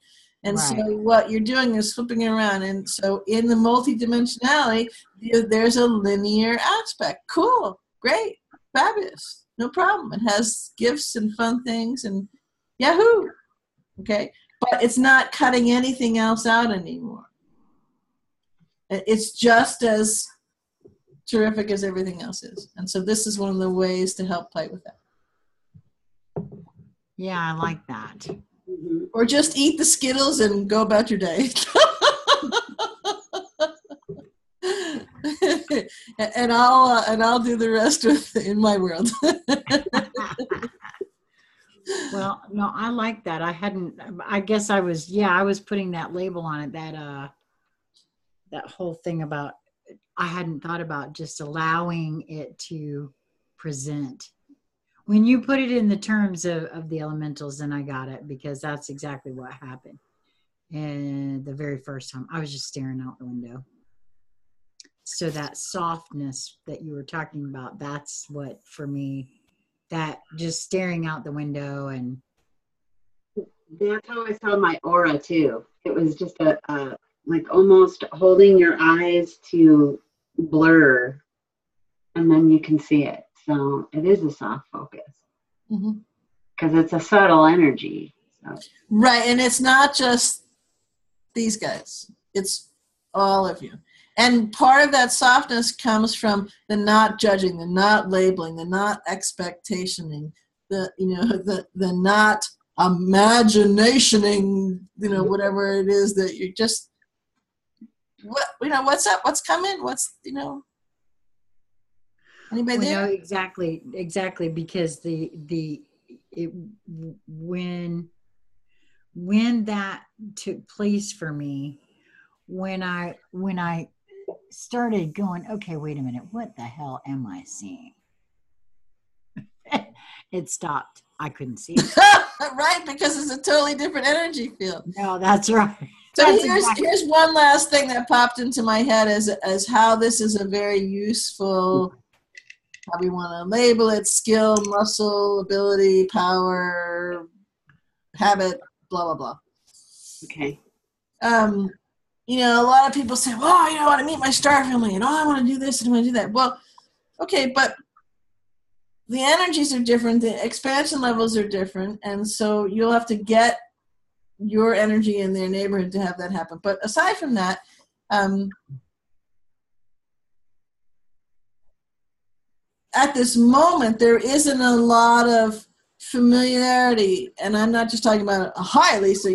And Right. so what you're doing is flipping it around. And so in the multidimensionality, there's a linear aspect. Cool, great, fabulous, no problem. It has gifts and fun things and yahoo. Okay, but it's not cutting anything else out anymore. It's just as terrific as everything else is. And so this is one of the ways to help play with that. Yeah, I like that. Mm-hmm. Or just eat the Skittles and go about your day. and I'll do the rest in my world. Well, no, I like that. I guess I was putting that label on it, that whole thing about, I hadn't thought about just allowing it to present. When you put it in the terms of the elementals, then I got it, because that's exactly what happened. And the very first time I was just staring out the window. So that softness that you were talking about, that's what, for me, that just staring out the window. And that's how I saw my aura too. It was just a like almost holding your eyes to blur, and then you can see it. So it is a soft focus, because it's a subtle energy. So. Right, and it's not just these guys. It's all of you. And part of that softness comes from the not judging, the not labeling, the not expectationing, the not imaginationing, whatever it is that you just, what's up, what's coming, anybody there? No, exactly, because when that took place for me, when I started going, okay, wait a minute, what the hell am I seeing? It stopped. I couldn't see it. Right, because it's a totally different energy field. No, that's right. So here's one last thing that popped into my head as how this is a very useful, how we want to label it, skill, muscle, ability, power, habit, blah, blah, blah. Okay. A lot of people say, well, I want to meet my star family, and I want to do this and I want to do that. Well, okay, but the energies are different, the expansion levels are different, and so you'll have to get your energy in their neighborhood to have that happen. But aside from that, at this moment, there isn't a lot of familiarity, and I'm not just talking about a hi, Lisa,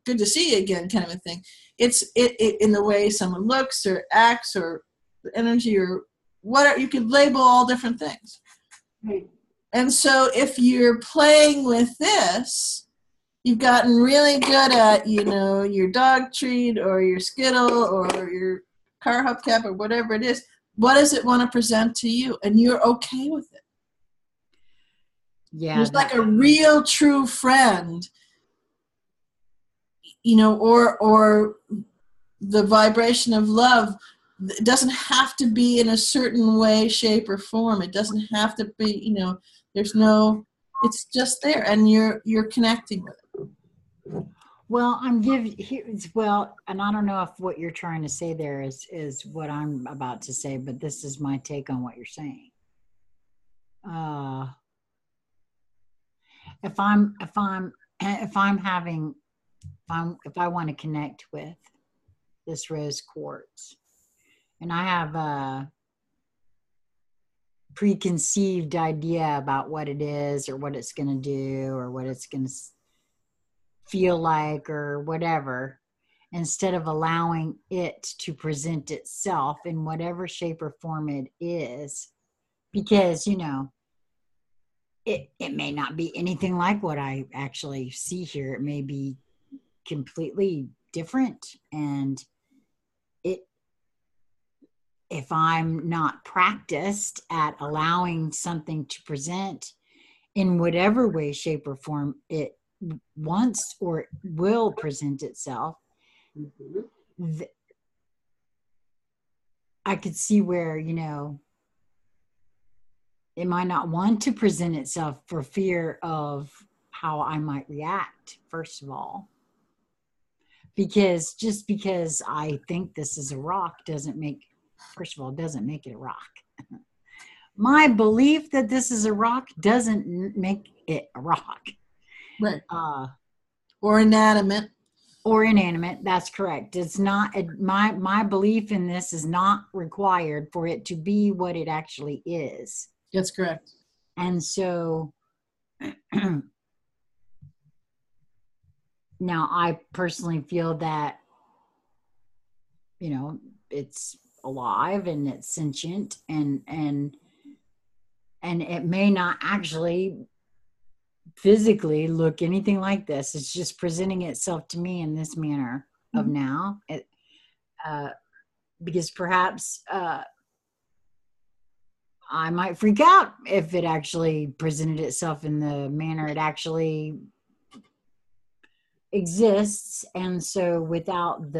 good to see you again kind of a thing. It's in the way someone looks or acts or the energy or whatever. You could label all different things. Right. And so if you're playing with this, you've gotten really good at, your dog treat or your Skittle or your car hubcap or whatever it is. What does it want to present to you? And you're okay with it. Yeah. There's like a real true friend, or the vibration of love. It doesn't have to be in a certain way, shape, or form. It doesn't have to be, it's just there, and you're connecting with it. Well, and I don't know if what you're trying to say there is what I'm about to say, but this is my take on what you're saying. If I want to connect with this rose quartz, and I have a preconceived idea about what it is or what it's going to do or what it's going to feel like or whatever, instead of allowing it to present itself in whatever shape or form it is, because it may not be anything like what I actually see here. It may be completely different. And if I'm not practiced at allowing something to present in whatever way, shape, or form it wants or will present itself, I could see where, it might not want to present itself for fear of how I might react, first of all. Because just because I think this is a rock doesn't make it a rock. My belief that this is a rock doesn't make it a rock. Right. Or inanimate. Or inanimate, that's correct. It's not, my belief in this is not required for it to be what it actually is. That's correct. And so now I personally feel that, it's alive and it's sentient and it may not actually physically look anything like this. It's just presenting itself to me in this manner of now. Because perhaps I might freak out if it actually presented itself in the manner it actually exists. And so without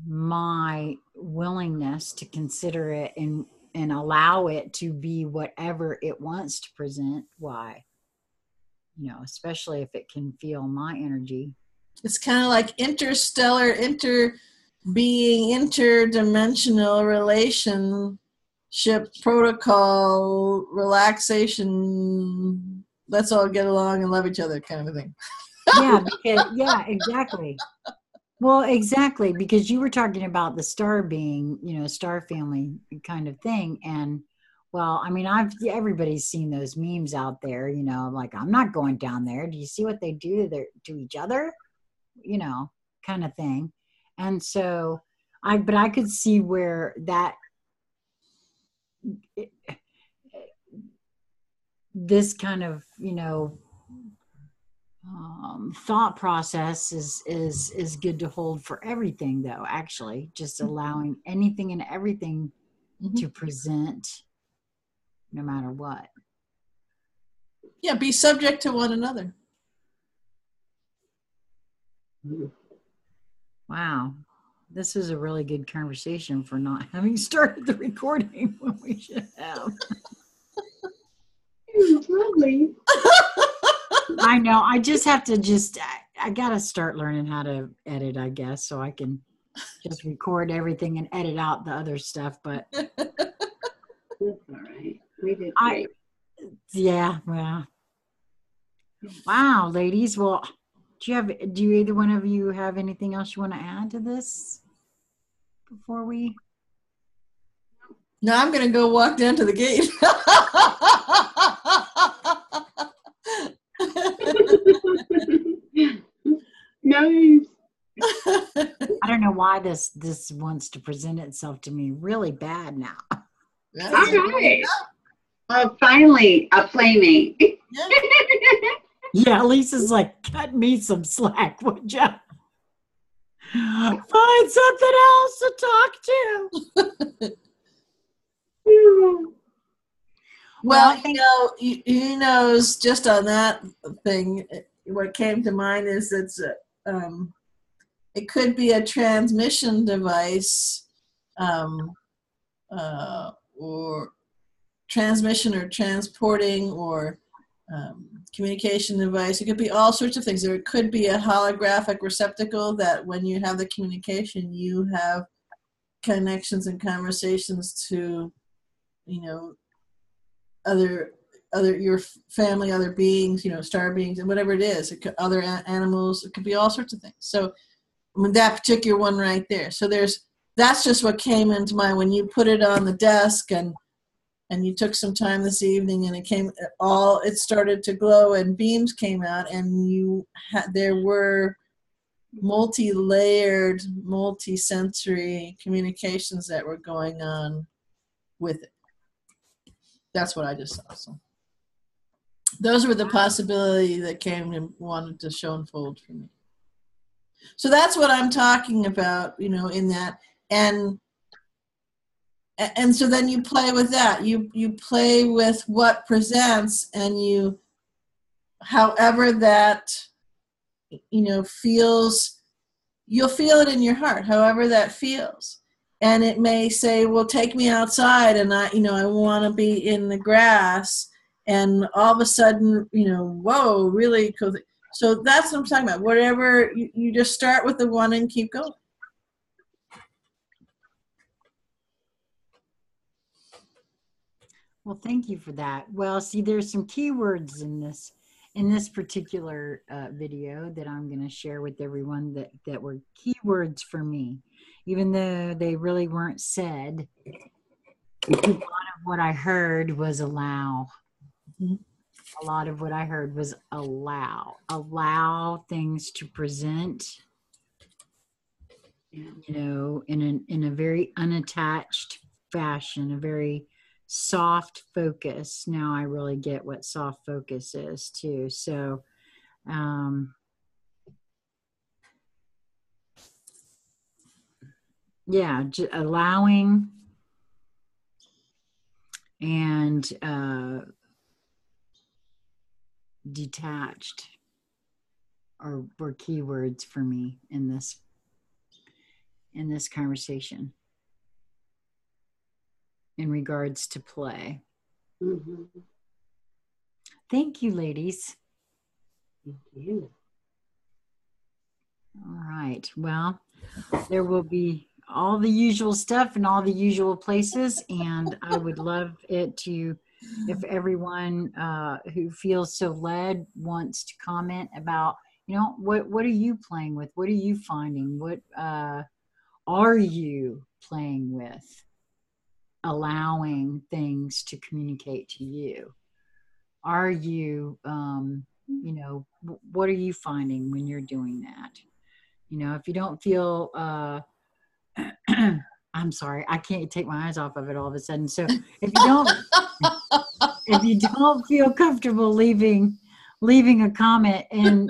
my willingness to consider it and allow it to be whatever it wants to present, why, especially if it can feel my energy. It's kind of like interstellar, interdimensional relationship protocol, relaxation. Let's all get along and love each other kind of a thing. Yeah, exactly. Well, exactly, because you were talking about the star being, star family kind of thing. And well, I mean, everybody's seen those memes out there, like, I'm not going down there. Do you see what they do to each other? Kind of thing. And so but I could see where that this kind of, thought process is good to hold for everything, though. Actually, just allowing anything and everything to present, no matter what. Yeah, be subject to one another. Wow, this was a really good conversation for not having started the recording when we should have. It was lovely. I know. I just have to I got to start learning how to edit, I guess, so I can just record everything and edit out the other stuff. But that's all right. We did great. Yeah, well. Wow, ladies. Well, do either one of you have anything else you want to add to this before we? No, I'm going to go walk down to the gate. Nice. I don't know why this wants to present itself to me really bad now. All right. Well, finally, a playmate. Yeah. Yeah, Lisa's like, cut me some slack, would you? Find something else to talk to. Well, just on that thing, what came to mind is it could be a transmission device, or transmission or transporting or communication device. It could be all sorts of things. Or it could be a holographic receptacle that when you have the communication, you have connections and conversations to, other your family, other beings, star beings, and whatever it is. It could, other animals. It could be all sorts of things. So, that particular one right there. So that's just what came into mind when you put it on the desk and you took some time this evening and it started to glow and beams came out and there were multi-layered, multi-sensory communications that were going on with it. That's what I just saw. So. those were the possibility that came and wanted to show unfold for me. So that's what I'm talking about, in that. And so then you play with that. You play with what presents, and however that, feels, you'll feel it in your heart, however that feels. And it may say, well, take me outside, and I want to be in the grass. And all of a sudden, whoa, really cool. So that's what I'm talking about. Whatever, you just start with the one and keep going. Well, thank you for that. Well, see, there's some keywords in this particular video that I'm going to share with everyone that were keywords for me, even though they really weren't said. A lot of what I heard was allow. A lot of what I heard was allow things to present, in a very unattached fashion, a very soft focus. Now I really get what soft focus is too. So, yeah, allowing and detached were keywords for me in this conversation in regards to play. Mm-hmm. Thank you, ladies. Thank you. All right. Well, there will be all the usual stuff in all the usual places, and I would love it to, if everyone who feels so led wants to comment about, what are you playing with? What are you finding? What are you playing with? Allowing things to communicate to you. Are you, what are you finding when you're doing that? If you don't feel, I'm sorry, I can't take my eyes off of it all of a sudden. So if you don't feel comfortable leaving a comment in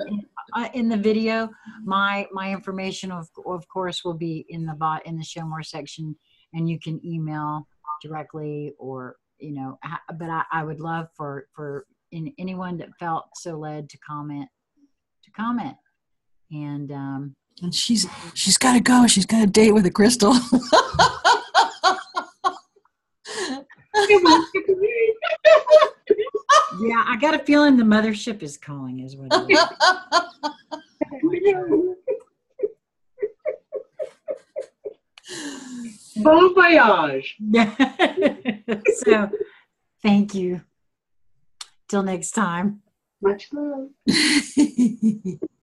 the video, my information of course will be in the show more section, and you can email directly, or but I would love for anyone that felt so led to comment, and she's got to go. She's got a date with a crystal. Yeah, I got a feeling the mothership is calling, is what it is. Bon voyage. So, thank you. Till next time. Much love.